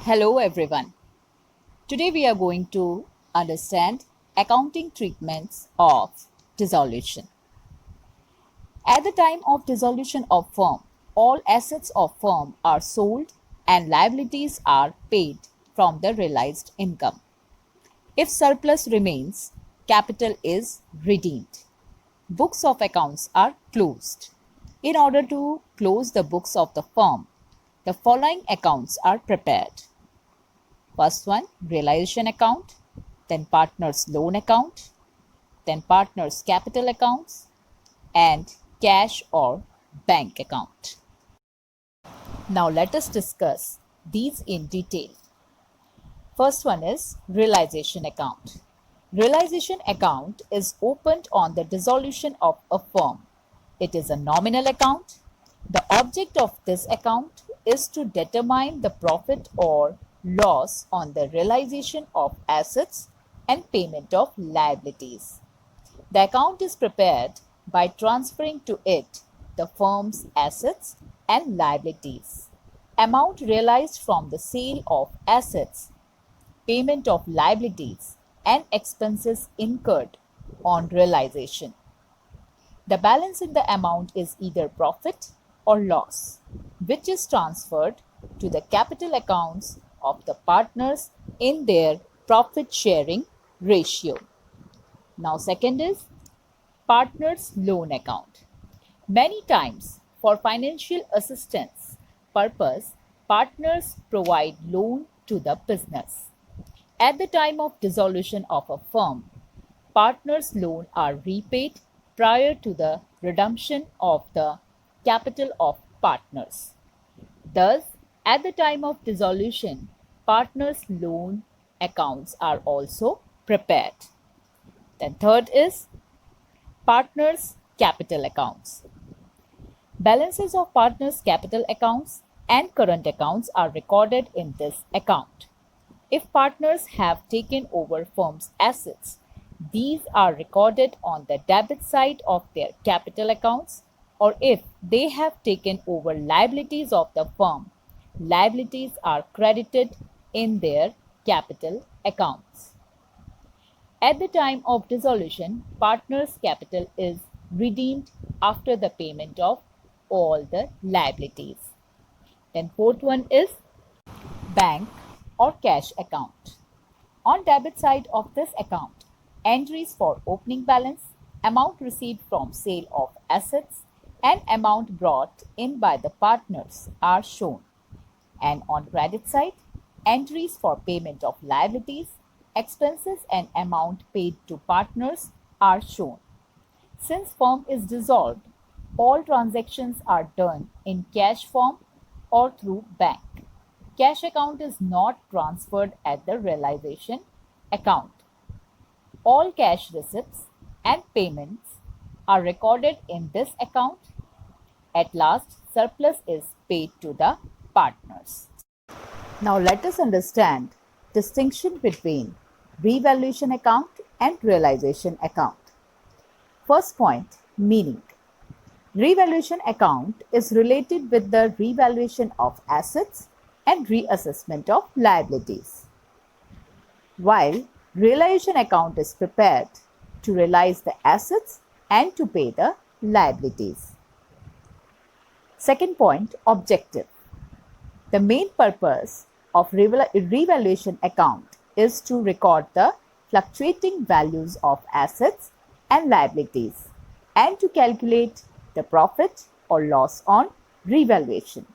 Hello everyone. Today we are going to understand accounting treatments of dissolution. At the time of dissolution of firm, all assets of firm are sold and liabilities are paid from the realized income. If surplus remains, capital is redeemed. Books of accounts are closed. In order to close the books of the firm, the following accounts are prepared. First one, realization account, then partner's loan account, then partner's capital accounts, and cash or bank account. Now let us discuss these in detail. First one is realization account. Realization account is opened on the dissolution of a firm. It is a nominal account. The object of this account is to determine the profit or loss on the realization of assets and payment of liabilities. The account is prepared by transferring to it the firm's assets and liabilities, amount realized from the sale of assets, payment of liabilities, and expenses incurred on realization. The balance in the amount is either profit or loss, which is transferred to the capital accounts of the partners in their profit sharing ratio. Now, second is partners loan account. Many times, for financial assistance purpose, partners provide loan to the business. At the time of dissolution of a firm, partners' loan are repaid prior to the redemption of the capital of partners. Thus, at the time of dissolution, partners' loan accounts are also prepared. Then third is partners' capital accounts. Balances of partners' capital accounts and current accounts are recorded in this account. If partners have taken over firm's assets, these are recorded on the debit side of their capital accounts, or if they have taken over liabilities of the firm, liabilities are credited in their capital accounts. At the time of dissolution, partners' capital is redeemed after the payment of all the liabilities. Then fourth one is bank or cash account. On debit side of this account, entries for opening balance, amount received from sale of assets, and amount brought in by the partners are shown. And on credit side, entries for payment of liabilities, expenses, and amount paid to partners are shown. Since firm is dissolved, all transactions are done in cash form or through bank. Cash account is not transferred at the realization account. All cash receipts and payments are recorded in this account. At last, surplus is paid to the partners. Now let us understand distinction between revaluation account and realization account. First point, meaning. Revaluation account is related with the revaluation of assets and reassessment of liabilities, while realization account is prepared to realize the assets and to pay the liabilities. Second point, objective. The main purpose of revaluation account is to record the fluctuating values of assets and liabilities and to calculate the profit or loss on revaluation.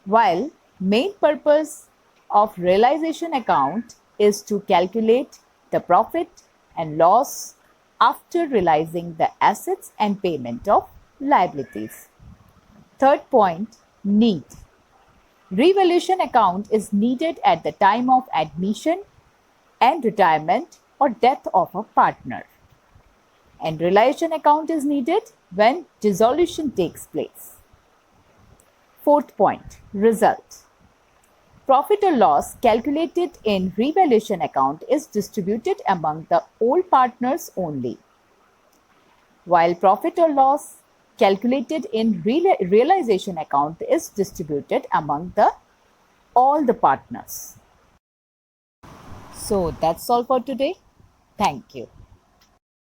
While main purpose of realization account is to calculate the profit and loss after realizing the assets and payment of liabilities. Third point, need. Revaluation account is needed at the time of admission and retirement or death of a partner. And realization account is needed when dissolution takes place. Fourth point, result. Profit or loss calculated in revaluation account is distributed among the old partners only, while profit or loss calculated in realization account is distributed among the all the partners. So that's all for today. Thank you.